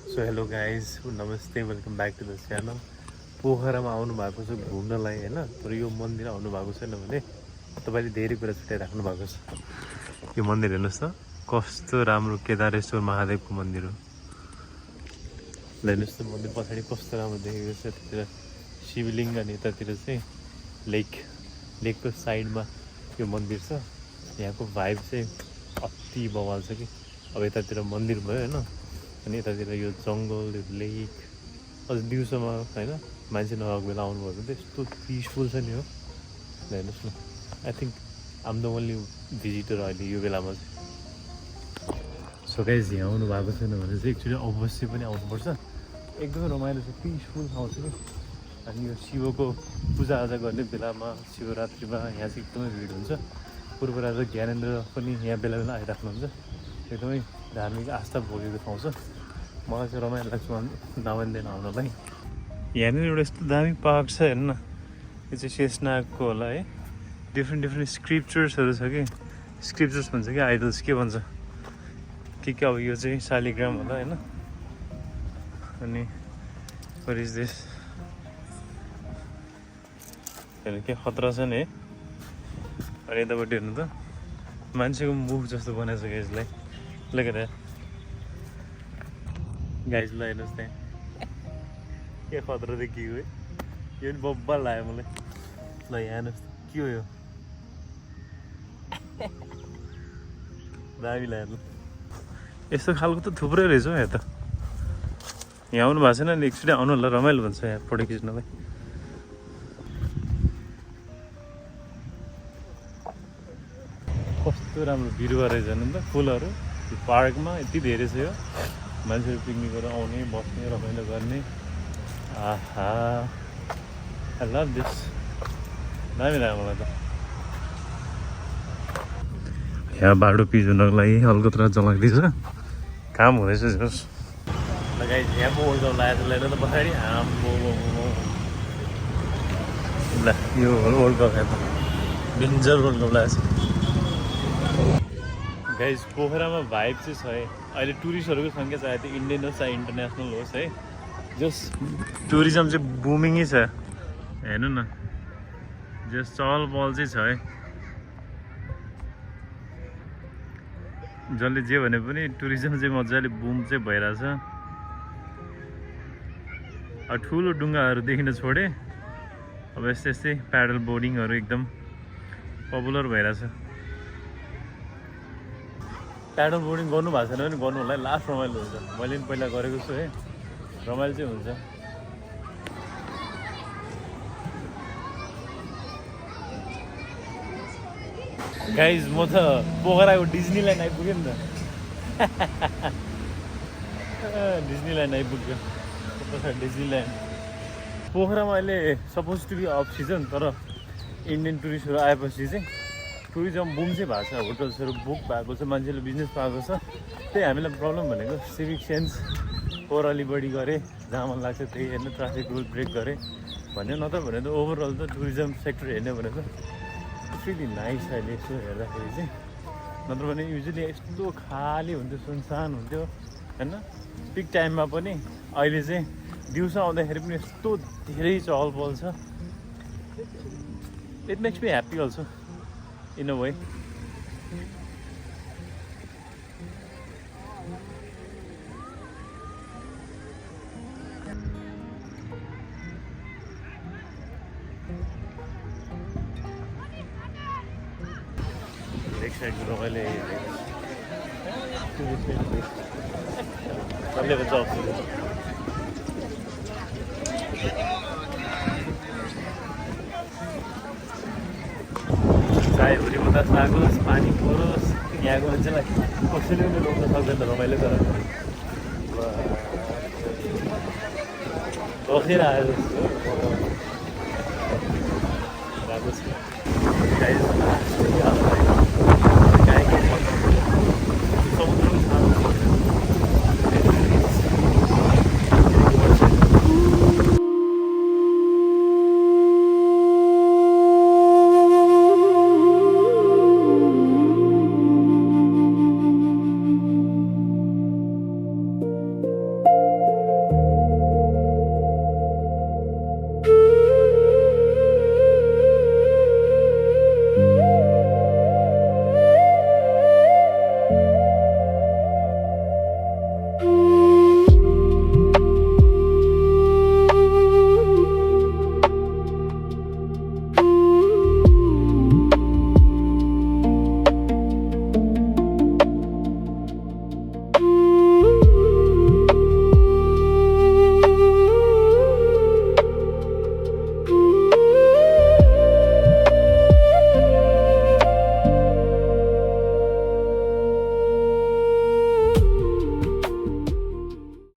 So hello guys, नमस्ते, welcome back to the channel. पोखरामा आउनु भएको छ घुम्नलाई होइन, तर यो मन्दिर आउनु भएको छैन भने तपाईँले धेरै कुरा छुट्याइराख्नु भएको छ। यो मन्दिर हेर्नुहोस् त, कस्तो राम्रो केदारेश्वर महादेवको मन्दिर हो। हेर्नुहोस् त, मन्दिर पछाडि कस्तो राम्रो देखेको छ। यतातिर शिवलिङ्ग अनि यतातिर चाहिँ लेकको साइडमा यो मन्दिर छ। यहाँको भाइब चाहिँ अति बवाल छ कि। अब यतातिर मन्दिर भयो होइन, अनि यतातिर यो जङ्गल, यो लेक, अझ दिउँसोमा होइन मान्छे नभएको बेला आउनुभयो भने त यस्तो पिसफुल छ नि हो। हेर्नुहोस् न, I think am the only visitor अहिले यो बेलामा चाहिँ। सो गाइज, यहाँ आउनु भएको छैन भने चाहिँ एक्चुली अवश्य पनि आउनुपर्छ। एकदमै रमाइलो छ, पिसफुल ठाउँ छ कि। अनि यो शिवको पूजाआजा गर्ने बेलामा शिवरात्रिमा यहाँ चाहिँ एकदमै भिड हुन्छ। पूर्व राजा ज्ञानेन्द्र पनि यहाँ बेला बेला आइराख्नुहुन्छ। एकदमै धार्मिक आस्था भोगेको ठाउँ छ। मलाई चाहिँ रमाइलो लाग्छ नावनदेन आउनलाई। यहाँनिर एउटा यस्तो दामी पार्क छ, हेर्नु न। यो चाहिँ शेषनागको होला है। डिफ्रेन्ट स्क्रिप्चर्सहरू छ कि। स्क्रिप्चर्स भन्छ कि आइडल्स के भन्छ के अब यो चाहिँ शालिग्राम होला होइन। अनि वाट इज दिस, हेर्नु के खतरा छ नि है। अनि यतापट्टि हेर्नु त, मान्छेको मुख जस्तो बनाएको छ यसलाई। लगेर गाइजलाई हेर्नुहोस् त्यहाँ के खतरा देखियो है। यो पनि बब्बल लाग्यो मलाई। ल यहाँ हेर्नुहोस् के हो यो, दामी लाग्यो। यस्तो खालको त थुप्रै रहेछ हौ यहाँ त। यहाँ आउनु भएको छैन नि, एकचोटि आउनु होला, रमाइलो भन्छ यहाँ फोटो खिच्नलाई। कस्तो राम्रो बिरुवा रहेछ नि त, फुलहरू। यो पार्कमा यति धेरै छ यो। मान्छेहरू पिकनिकहरू आउने, बस्ने, रमाइलो गर्ने। आहा, आई लभ दिस। दामी लाग्यो मलाई त। यहाँ बाटो पिजुनको लागि अलकत्रा जलाउँदैछ, काम हुँदैछ जस लगाइ। यहाँ पो वर्ल्ड कप लागेको छ लिएर त पछाडि। आम्बो ल, यो वर्ल्ड कप यहाँ त डेन्जर वर्ल्ड कप लागेको छ गाइज। पोखरामा भाइब चाहिँ छ है। अहिले टुरिस्टहरूको सङ्ख्या चाहे त्यो इन्डियन होस् चाहे इन्टरनेसनल होस् है, जस टुरिज्म चाहिँ बुमिङै छ। हेर्नु न, जस चहल पहल चाहिँ छ है। जसले जे भने पनि टुरिज्म चाहिँ मजाले बुम चाहिँ भइरहेछ। अब ठुलो डुङ्गाहरू देखिन छोडे, अब यस्तै प्याडल बोर्डिङहरू एकदम पपुलर भइरहेछ। प्याडल बोर्डिङ गर्नु भएको छैन भने गर्नु होला, लास्ट रमाइलो हुन्छ। मैले पनि पहिला गरेको छु है, रमाइलो चाहिँ हुन्छ। गाइज, म त पोखराको डिज्नील्यान्ड आइपुगेँ नि त। डिज्नील्यान्ड आइपुग्यो, डिज्नील्यान्ड। पोखरामा अहिले suppose to be off season, तर इन्डियन टुरिस्टहरू आएपछि चाहिँ टुरिज्म बुम चाहिँ भएको छ। होटल्सहरू बुक भएको छ, मान्छेले बिजनेस पाएको छ। त्यही हामीलाई प्रब्लम भनेको सिभिक सेन्स ओभरअली बढी गरेँ, जहाँ मन लाग्छ त्यही हेर्नु, ट्राफिक रुल ब्रेक गरेँ भन्यो। नत्र भने त ओभरअल त टुरिज्म सेक्टर हेर्ने भने त इट्स रियली नाइस अहिले यसो हेर्दाखेरि चाहिँ। नत्र भने युजली यस्तो खाली हुन्थ्यो, सुनसान हुन्थ्यो होइन पिक टाइममा पनि। अहिले चाहिँ दिउँसो आउँदाखेरि पनि यस्तो धेरै चहल पहल छ। It makes me happy also in a way. Lake साइडको रमाइलो चायभरि बतास लागोस्, पानी परोस्, यहाँको मान्छेलाई कसैले पनि रोक्न सक्दैन रमाइलो गरेर। बसेर आयो जस्तो